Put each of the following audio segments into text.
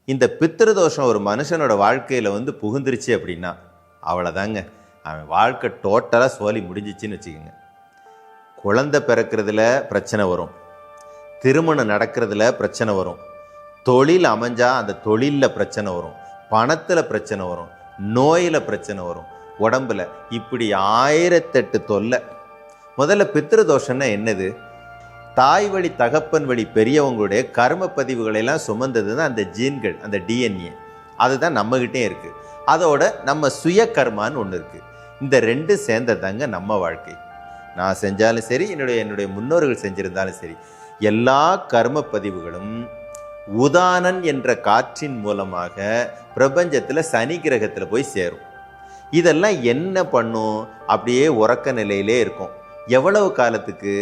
இந்த பித்திருதோஷம் ஒரு மனுஷனோட வாழ்க்கையில் வந்து புகுந்துருச்சு அப்படின்னா அவ்வளோதாங்க, அவன் வாழ்க்கை டோட்டலாக சோலி முடிஞ்சிச்சின்னு வச்சுக்கோங்க. குழந்தை பிறக்கிறதுல பிரச்சனை வரும், திருமணம் நடக்கிறதுல பிரச்சனை வரும், தொழில் அமைஞ்சால் அந்த தொழிலில் பிரச்சனை வரும், பணத்தில் பிரச்சனை வரும், நோயில் பிரச்சனை வரும், உடம்பில், இப்படி 1008 தொல்லை. முதல்ல பித்திருதோஷம்னா என்னது? தாய் வழி தகப்பன் வழி பெரியவங்களுடைய கர்ம பதிவுகளெல்லாம் சுமந்தது தான் அந்த ஜீன்கள், அந்த டிஎன்ஏ. அதுதான் நம்மகிட்டே இருக்குது. அதோட நம்ம சுய கர்மான்னு ஒன்று இருக்குது. இந்த ரெண்டு சேர்ந்ததாங்க நம்ம வாழ்க்கை. நான் செஞ்சாலும் சரி, என்னுடைய முன்னோர்கள் செஞ்சிருந்தாலும் சரி, எல்லா கர்ம பதிவுகளும் உதானன் என்ற காற்றின் மூலமாக பிரபஞ்சத்தில் சனி கிரகத்தில் போய் சேரும். இதெல்லாம் என்ன பண்ணும்? அப்படியே உறக்க நிலையிலே இருக்கும். எவ்வளவு காலத்துக்கு?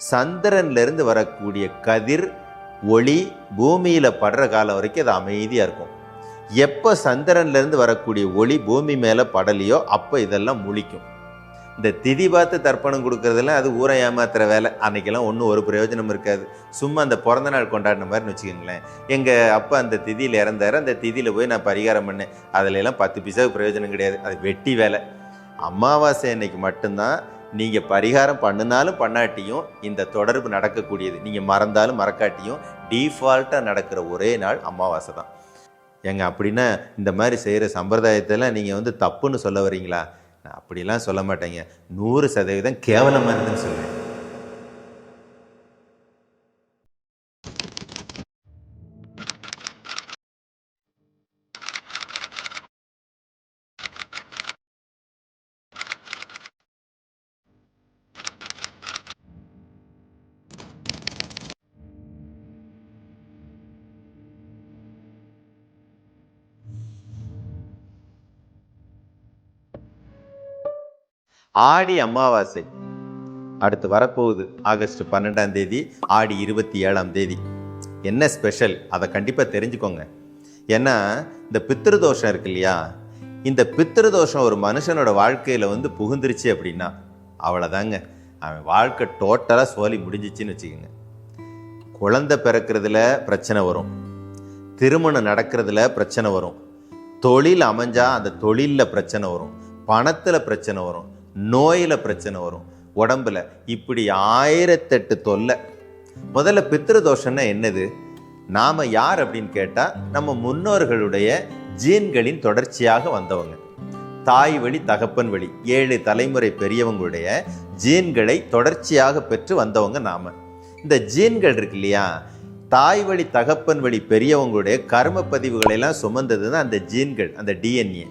சந்திரன்லேருந்து வரக்கூடிய கதிர் ஒளி பூமியில் படுற காலம் வரைக்கும் அது அமைதியாக இருக்கும். எப்போ சந்திரன்லேருந்து வரக்கூடிய ஒளி பூமி மேலே படலையோ அப்போ இதெல்லாம் முழிக்கும். இந்த திதி பார்த்து தர்ப்பணம் கொடுக்கறதெல்லாம் அது ஊரை ஏமாத்துற வேலை. அன்றைக்கெல்லாம் ஒன்றும் ஒரு பிரயோஜனம் இருக்காது. சும்மா அந்த பிறந்த நாள் கொண்டாடின மாதிரின்னு வச்சுக்கோங்களேன். எங்கள் அப்பா அந்த திதியில் இறந்தார், அந்த திதியில் போய் நான் பரிகாரம் பண்ணேன், அதிலெல்லாம் 10 பைசாவுக்கு பிரயோஜனம் கிடையாது. அது வெட்டி வேலை. அமாவாசை அன்னைக்கு மட்டும்தான் நீங்கள் பரிகாரம் பண்ணினாலும் பண்ணாட்டியும் இந்த தொடர்பு நடக்கக்கூடியது. நீங்கள் மறந்தாலும் மறக்காட்டியும் டீஃபால்ட்டாக நடக்கிற ஒரே நாள் அமாவாசை தான். அப்படின்னா இந்த மாதிரி செய்கிற சம்பிரதாயத்தெல்லாம் நீங்கள் வந்து தப்புன்னு சொல்ல வரீங்களா? நான் அப்படிலாம் சொல்ல மாட்டேங்க. 100% கேவலமாக இருந்துன்னு சொல்லுவேன். ஆடி அமாவாசை அடுத்து வரப்போகுது. ஆகஸ்ட் 12ஆம் தேதி, ஆடி 27ஆம் தேதி. என்ன ஸ்பெஷல்? அதை கண்டிப்பாக தெரிஞ்சுக்கோங்க. ஏன்னா இந்த பித்திருதோஷம் இருக்கு இல்லையா, இந்த பித்திருதோஷம் ஒரு மனுஷனோட வாழ்க்கையில் வந்து புகுந்துருச்சு அப்படின்னா அவ்வளோதாங்க, அவன் வாழ்க்கை டோட்டலாக சோலி முடிஞ்சிச்சின்னு வச்சுக்கோங்க. குழந்தை பிறக்கிறதுல பிரச்சனை வரும், திருமணம் நடக்கிறதுல பிரச்சனை வரும், தொழில் அமைஞ்சால் அந்த தொழிலில் பிரச்சனை வரும், பணத்தில் பிரச்சனை வரும், நோயில் பிரச்சனை வரும், உடம்பில், இப்படி 1008 தொல்லை. முதல்ல பித்திருதோஷம்னா என்னது? நாம் யார் அப்படின்னு கேட்டால் நம்ம முன்னோர்களுடைய ஜீன்களின் தொடர்ச்சியாக வந்தவங்க. தாய் வழி தகப்பன் வழி 7 தலைமுறை பெரியவங்களுடைய ஜீன்களை தொடர்ச்சியாக பெற்று வந்தவங்க நாம். இந்த ஜீன்கள் இருக்கு இல்லையா, தாய் வழி தகப்பன் வழி பெரியவங்களுடைய கர்ம பதிவுகளெல்லாம் சுமந்தது தான் அந்த ஜீன்கள், அந்த டிஎன்ஏ.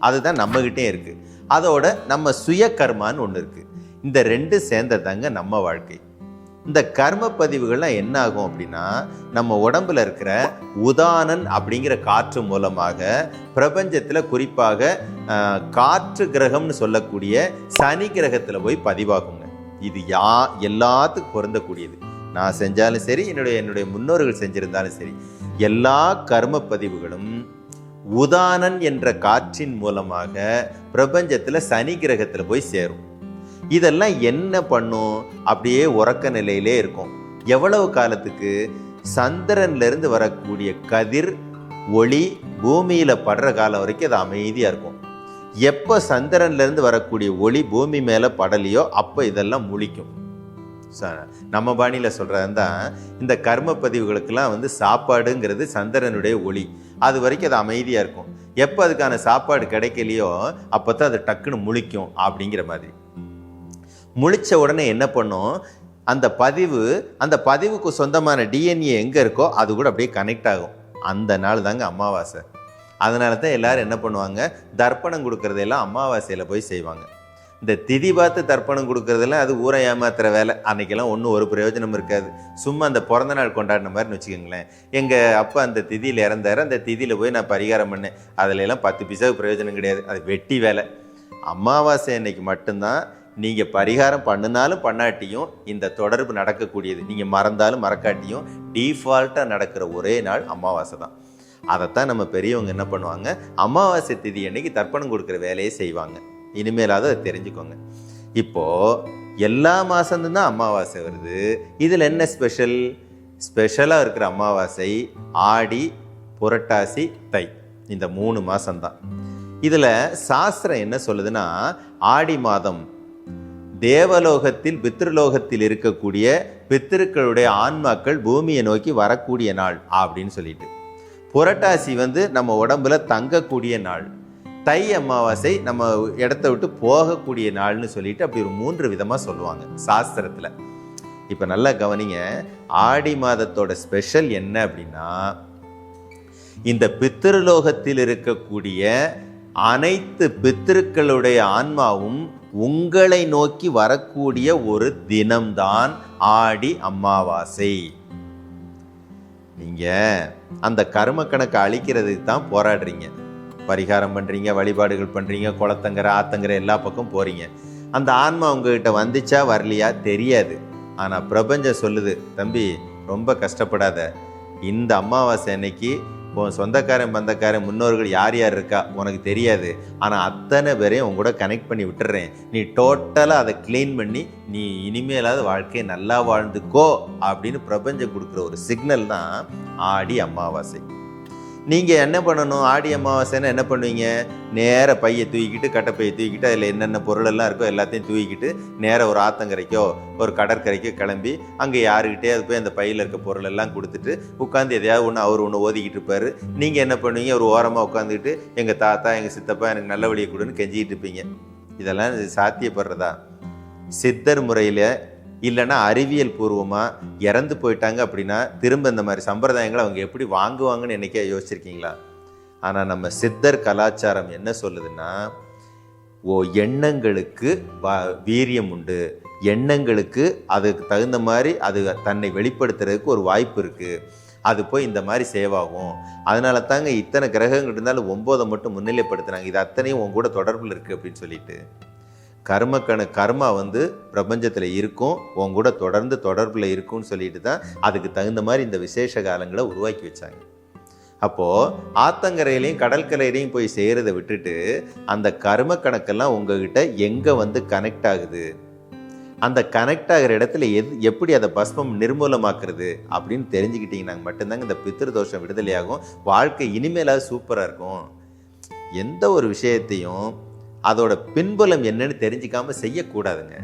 அதுதான் நம்மகிட்டே இருக்குது. அதோட நம்ம சுய கர்மான்னு ஒன்று இருக்குது. இந்த ரெண்டு சேர்ந்ததாங்க நம்ம வாழ்க்கை. இந்த கர்ம பதிவுகள்லாம் என்ன ஆகும் அப்படின்னா, நம்ம உடம்புல இருக்கிற உதானன் அப்படிங்கிற காற்று மூலமாக பிரபஞ்சத்தில், குறிப்பாக காற்று கிரகம்னு சொல்லக்கூடிய சனி கிரகத்தில் போய் பதிவாகுங்க. இது எல்லாத்துக்கும் பொருந்தக்கூடியது. நான் செஞ்சாலும் சரி, என்னுடைய முன்னோர்கள் செஞ்சிருந்தாலும் சரி, எல்லா கர்ம பதிவுகளும் உதானன் என்ற காற்றின் மூலமாக பிரபஞ்சத்தில் சனி கிரகத்தில் போய் சேரும். இதெல்லாம் என்ன பண்ணும்? அப்படியே உறக்க நிலையிலே இருக்கும். எவ்வளவு காலத்துக்கு? சந்திரன்லேருந்து வரக்கூடிய கதிர் ஒளி பூமியில் படுற காலம் வரைக்கும் அது அமைதியாக இருக்கும். எப்போ சந்திரன்லேருந்து வரக்கூடிய ஒளி பூமி மேலே படலையோ அப்போ இதெல்லாம் முழிக்கும். நம்ம பாணியில் சொல்கிறது தான், இந்த கர்ம பதிவுகளுக்கெல்லாம் வந்து சாப்பாடுங்கிறது சந்திரனுடைய ஒளி. அது வரைக்கும் அது அமைதியாக இருக்கும். எப்போ அதுக்கான சாப்பாடு கிடைக்கலையோ அப்போ தான் அது டக்குன்னு முழிக்கும். அப்படிங்கிற மாதிரி முழித்த உடனே என்ன பண்ணும்? அந்த பதிவுக்கு சொந்தமான டிஎன்ஏ எங்கே இருக்கோ அது கூட அப்படியே கனெக்ட் ஆகும். அந்த நாள் தாங்க அமாவாசை. அதனால தான் எல்லாரும் என்ன பண்ணுவாங்க? தர்ப்பணம் கொடுக்கறதெல்லாம் அமாவாசையில் போய் செய்வாங்க. இந்த திதி பார்த்து தர்ப்பணம் கொடுக்கறதெல்லாம் அது ஊரை ஏமாத்துற வேலை. அன்றைக்கெல்லாம் ஒன்றும் ஒரு பிரயோஜனம் இருக்காது. சும்மா அந்த பிறந்த நாள் கொண்டாடின மாதிரின்னு வச்சுக்கோங்களேன். எங்கள் அப்பா அந்த திதியில் இறந்தார், அந்த திதியில் போய் நான் பரிகாரம் பண்ணேன், அதிலெல்லாம் 10 பைசாவுக்கு பிரயோஜனம் கிடையாது. அது வெட்டி வேலை. அமாவாசை அன்னைக்கு மட்டும்தான் நீங்கள் பரிகாரம் பண்ணினாலும் பண்ணாட்டியும் இந்த தொடர்பு நடக்கக்கூடியது. நீங்கள் மறந்தாலும் மறக்காட்டியும் டீஃபால்ட்டாக நடக்கிற ஒரே நாள் அமாவாசை தான். அதைத்தான் நம்ம பெரியவங்க என்ன பண்ணுவாங்க? அமாவாசை திதி அன்னைக்கு தர்ப்பணம் கொடுக்குற வேலையை செய்வாங்க. இனிமேலாவது அதை தெரிஞ்சுக்கோங்க. இப்போது எல்லா மாதம்தான் அமாவாசை வருது. இதில் என்ன ஸ்பெஷலாக இருக்கிற அமாவாசை ஆடி புரட்டாசி, தை, இந்த 3 மாசம்தான். இதுல சாஸ்திரம் என்ன சொல்லுதுன்னா, ஆடி மாதம் தேவலோகத்தில் பித்ருலோகத்தில் இருக்கக்கூடிய பித்திருக்களுடைய ஆன்மாக்கள் பூமியை நோக்கி வரக்கூடிய நாள் அப்படின்னு சொல்லிட்டு, புரட்டாசி நம்ம உடம்புல தங்கக்கூடிய நாள், தை அமாவாசை நம்ம இடத்த விட்டு போகக்கூடிய நாள்னு சொல்லிட்டு அப்படி ஒரு 3 விதமா சொல்லுவாங்க சாஸ்திரத்துல. இப்ப நல்லா கவனிங்க, ஆடி மாதத்தோட ஸ்பெஷல் என்ன அப்படின்னா, இந்த பித்திருலோகத்தில் இருக்கக்கூடிய அனைத்து பித்திருக்களுடைய ஆன்மாவும் உங்களை நோக்கி வரக்கூடிய ஒரு தினம்தான் ஆடி அமாவாசை. நீங்க அந்த கர்ம கணக்கை அழிக்கிறதுக்கு தான் போராடுறீங்க, பரிகாரம் பண்றீங்க, வழிபாடுகள் பண்றீங்க, குளத்தங்கரை ஆத்தங்கரை எல்லா பக்கம் போறீங்க. அந்த ஆன்மா உங்ககிட்ட வந்துச்சா வரலையா தெரியாது. ஆனா பிரபஞ்சம் சொல்லுது, தம்பி ரொம்ப கஷ்டப்படாத, இந்த அமாவாசை அன்னைக்கு உன் சொந்தக்காரன் பந்தக்காரன் முன்னோர்கள் யார் யார் இருக்கா உனக்கு தெரியாது, ஆனால் அத்தனை பேரையும் உன் கூட கனெக்ட் பண்ணி விட்டுறேன், நீ டோட்டலாக அதை க்ளீன் பண்ணி நீ இனிமேலாவது வாழ்க்கையை நல்லா வாழ்ந்துக்கோ அப்படின்னு பிரபஞ்சம் கொடுக்குற ஒரு சிக்னல் தான் ஆடி அமாவாசை. நீங்கள் என்ன பண்ணணும், ஆடி அமாவாசைன்னா என்ன பண்ணுவீங்க, நேர பையை தூக்கிக்கிட்டு, கட்டைப்பையை தூக்கிட்டு, அதில் என்னென்ன பொருளெல்லாம் இருக்கோ எல்லாத்தையும் தூக்கிக்கிட்டு நேராக ஒரு ஆத்தங்கரைக்கோ ஒரு கடற்கரைக்கோ கிளம்பி அங்கே யாருக்கிட்டே அது போய் அந்த பையில் இருக்க பொருளெல்லாம் கொடுத்துட்டு உட்காந்து எதையாவது ஒன்று அவர் ஒன்று ஓதிக்கிட்டு இருப்பார். நீங்கள் என்ன பண்ணுவீங்க, ஒரு ஓரமாக உட்காந்துக்கிட்டு எங்கள் தாத்தா எங்கள் சித்தப்பா எனக்கு நல்ல வழியை கொடுன்னு கெஞ்சிக்கிட்டு இருப்பீங்க. இதெல்லாம் சாத்தியப்படுறதா? சித்தர் முறையில் இல்லைன்னா அறிவியல் பூர்வமாக இறந்து போயிட்டாங்க அப்படின்னா திரும்ப இந்த மாதிரி சம்பிரதாயங்களை அவங்க எப்படி வாங்குவாங்கன்னு என்னைக்கே யோசிச்சிருக்கீங்களா? ஆனால் நம்ம சித்தர் கலாச்சாரம் என்ன சொல்லுதுன்னா, எண்ணங்களுக்கு வீரியம் உண்டு, எண்ணங்களுக்கு அதுக்கு தகுந்த மாதிரி அது தன்னை வெளிப்படுத்துறதுக்கு ஒரு வாய்ப்பு இருக்குது, அது போய் இந்த மாதிரி சேவாகும். அதனால தாங்க இத்தனை கிரகங்கள் இருந்தாலும் 9 மட்டும் முன்னிலைப்படுத்துனாங்க, இது அத்தனையும் உங்க கூட தொடர்பில் இருக்குது அப்படின்னு சொல்லிட்டு. கர்மா பிரபஞ்சத்தில் இருக்கும், உங்க கூட தொடர்ந்து தொடர்பில் இருக்கும்னு சொல்லிட்டு தான் அதுக்கு தகுந்த மாதிரி இந்த விசேஷ காலங்களை உருவாக்கி வச்சாங்க. அப்போது ஆத்தங்கரையிலையும் கடற்கரையிலையும் போய் செய்கிறத விட்டுட்டு அந்த கர்ம கணக்கெல்லாம் உங்ககிட்ட எங்கே கனெக்ட் ஆகுது, அந்த கனெக்ட் ஆகிற இடத்துல எப்படி அதை பஸ்மம் நிர்மூலமாக்குறது அப்படின்னு தெரிஞ்சுக்கிட்டீங்கன்னா மட்டும்தாங்க இந்த பித்ரு தோஷம் விடுதலையாகும், வாழ்க்கை இனிமேலாவது சூப்பராக இருக்கும். எந்த ஒரு விஷயத்தையும் அதோட பின்புலம் என்னன்னு தெரிஞ்சிக்காமல் செய்யக்கூடாதுங்க.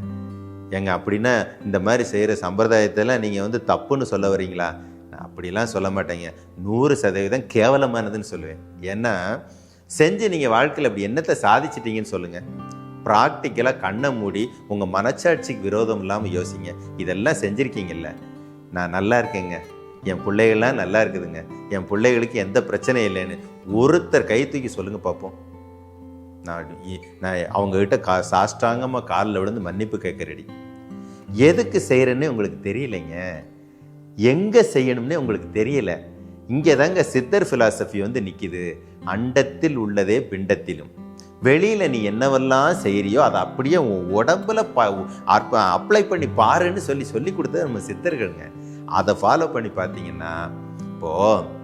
ஏங்க அப்படின்னா இந்த மாதிரி செய்கிற சம்பிரதாயத்தெல்லாம் நீங்கள் தப்புன்னு சொல்ல வரீங்களா? நான் அப்படிலாம் சொல்ல மாட்டேங்க, 100% கேவலமானதுன்னு சொல்லுவேன். ஏன்னா செஞ்சு நீங்கள் வாழ்க்கையில் அப்படி என்னத்தை சாதிச்சிட்டீங்கன்னு சொல்லுங்கள். ப்ராக்டிக்கலாக கண்ணை மூடி உங்கள் மனச்சாட்சிக்கு விரோதம் இல்லாமல் யோசிங்க. இதெல்லாம் செஞ்சுருக்கீங்கல்ல, நான் நல்லா இருக்கேங்க, என் பிள்ளைகள்லாம் நல்லா இருக்குதுங்க, என் பிள்ளைகளுக்கு எந்த பிரச்சனையும் இல்லைன்னு ஒருத்தர் கை தூக்கி சொல்லுங்கள் பார்ப்போம். நான் அவங்ககிட்ட சாஷ்டாங்கமாக காலில் விழுந்து மன்னிப்பு கேட்க ரெடி. எதுக்கு செய்கிறேன்னு உங்களுக்கு தெரியலைங்க, எங்கே செய்யணும்னே உங்களுக்கு தெரியலை. இங்கே தாங்க சித்தர் ஃபிலாசபி நிற்கிது. அண்டத்தில் உள்ளதே பிண்டத்திலும். வெளியில் நீ என்னவெல்லாம் செய்கிறியோ அதை அப்படியே உன் உடம்புல அப்ளை பண்ணி பாருன்னு சொல்லி கொடுத்தது நம்ம சித்தர்களுங்க. அதை ஃபாலோ பண்ணி பார்த்தீங்கன்னா இப்போது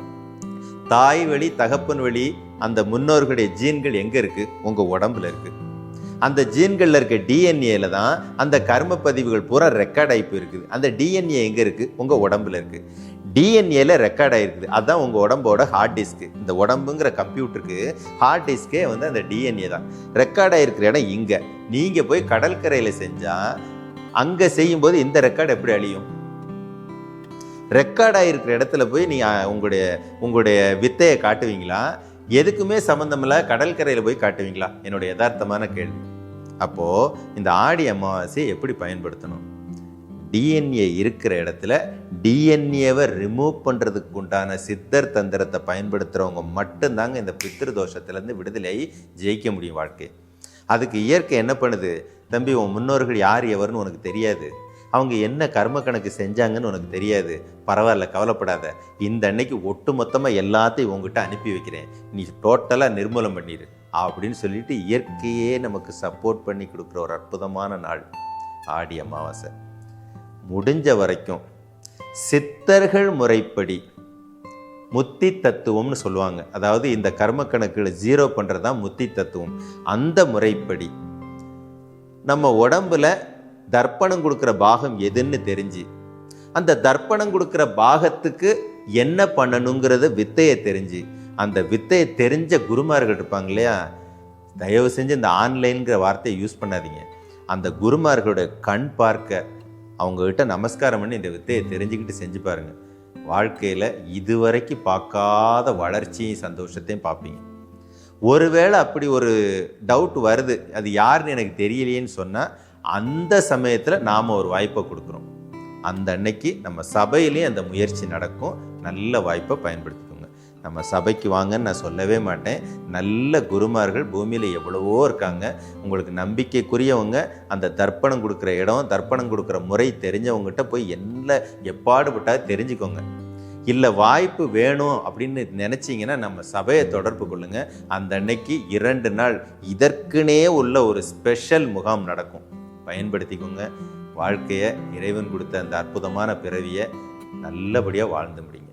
தாய் வழி தகப்பன் வழி அந்த முன்னோர்களுடைய ஜீன்கள் எங்கே இருக்குது, உங்கள் உடம்புல இருக்குது. அந்த ஜீன்களில் இருக்க டிஎன்ஏல தான் அந்த கர்ம பதிவுகள் பூரா ரெக்கார்ட் ஆகி போயிருக்குது. அந்த டிஎன்ஏ எங்கே இருக்குது, உங்கள் உடம்புல இருக்குது. டிஎன்ஏல ரெக்கார்ட் ஆகிருக்குது, அதுதான் உங்கள் உடம்போட ஹார்ட் டிஸ்க்கு. இந்த உடம்புங்கிற கம்ப்யூட்டருக்கு ஹார்ட் டிஸ்கே அந்த டிஎன்ஏ தான். ரெக்கார்ட் ஆகிருக்கிற இடம் இங்கே. நீங்கள் போய் கடற்கரையில் செஞ்சால் அங்கே செய்யும்போது இந்த ரெக்கார்டு எப்படி அழியும்? ரெக்கார்ட் ஆகிருக்கிற இடத்துல போய் நீங்கள் உங்களுடைய வித்தையை காட்டுவீங்களா? எதுக்குமே சம்மந்தமில்ல கடற்கரையில் போய் காட்டுவீங்களா? என்னுடைய யதார்த்தமான கேள்வி. அப்போது இந்த ஆடி அமாவாசையை எப்படி பயன்படுத்தணும்? டிஎன்ஏ இருக்கிற இடத்துல டிஎன்ஏவை ரிமூவ் பண்ணுறதுக்கு உண்டான சித்தர் தந்திரத்தை பயன்படுத்துகிறவங்க மட்டும்தாங்க இந்த பித்ரு தோஷத்துலேருந்து விடுதலையாகி ஜெயிக்க முடியும் வாழ்க்கை. அதுக்கு இயற்கை என்ன பண்ணுது, தம்பி உன் முன்னோர்கள் யார் எவர்னு உனக்கு தெரியாது, அவங்க என்ன கர்ம கணக்கு செஞ்சாங்கன்னு உனக்கு தெரியாது, பரவாயில்ல கவலைப்படாத, இந்த அன்னைக்கு ஒட்டு மொத்தமாக எல்லாத்தையும் உங்ககிட்ட அனுப்பி வைக்கிறேன், நீ டோட்டலாக நிர்மூலம் பண்ணிடு அப்படின்னு சொல்லிட்டு இயற்கையே நமக்கு சப்போர்ட் பண்ணி கொடுக்குற ஒரு அற்புதமான நாள் ஆடி அமாவாசை. முடிஞ்ச வரைக்கும் சித்தர்கள் முறைப்படி முத்தி தத்துவம்னு சொல்லுவாங்க, அதாவது இந்த கர்ம கணக்குகளை 0 பண்ணுறது தான் முத்தி தத்துவம். அந்த முறைப்படி நம்ம உடம்புல தர்ப்பணம் கொடுக்குற பாகம் எதுன்னு தெரிஞ்சு அந்த தர்ப்பணம் கொடுக்குற பாகத்துக்கு என்ன பண்ணணுங்கிறத வித்தையை தெரிஞ்சு, அந்த வித்தையை தெரிஞ்ச குருமார்கள் இருப்பாங்க இல்லையா, தயவு செஞ்சு இந்த ஆன்லைன்கிற வார்த்தையை யூஸ் பண்ணாதீங்க. அந்த குருமார்களோட கண் பார்க்க அவங்ககிட்ட நமஸ்காரம் பண்ணி இந்த வித்தையை தெரிஞ்சுக்கிட்டு செஞ்சு பாருங்க. வாழ்க்கையில் இதுவரைக்கும் பார்க்காத வளர்ச்சியும் சந்தோஷத்தையும் பார்ப்பீங்க. ஒருவேளை அப்படி ஒரு டவுட் வருது, அது யாருன்னு எனக்கு தெரியலையேன்னு சொன்னால், அந்த சமயத்தில் நாம் ஒரு வாய்ப்பை கொடுக்குறோம். அந்த அன்னைக்கு நம்ம சபையிலேயும் அந்த முயற்சி நடக்கும். நல்ல வாய்ப்பை பயன்படுத்திக்கோங்க. நம்ம சபைக்கு வாங்கன்னு நான் சொல்லவே மாட்டேன். நல்ல குருமார்கள் பூமியில் எவ்வளவோ இருக்காங்க. உங்களுக்கு நம்பிக்கைக்குரியவங்க, அந்த தர்ப்பணம் கொடுக்குற இடம், தர்ப்பணம் கொடுக்குற முறை தெரிஞ்சவங்ககிட்ட போய் எப்பாடுபட்டால் தெரிஞ்சுக்கோங்க. இல்லை வாய்ப்பு வேணும் அப்படின்னு நினச்சிங்கன்னா நம்ம சபையை தொடர்பு கொள்ளுங்க. அந்த அன்னைக்கு 2 நாள் இதற்குனே உள்ள ஒரு ஸ்பெஷல் முகாம் நடக்கும். பயன்படுத்திக்கோங்க. வாழ்க்கையை, இறைவன் கொடுத்த அந்த அற்புதமான பிறவியை நல்லபடியாக வாழ்ந்து முடியும்.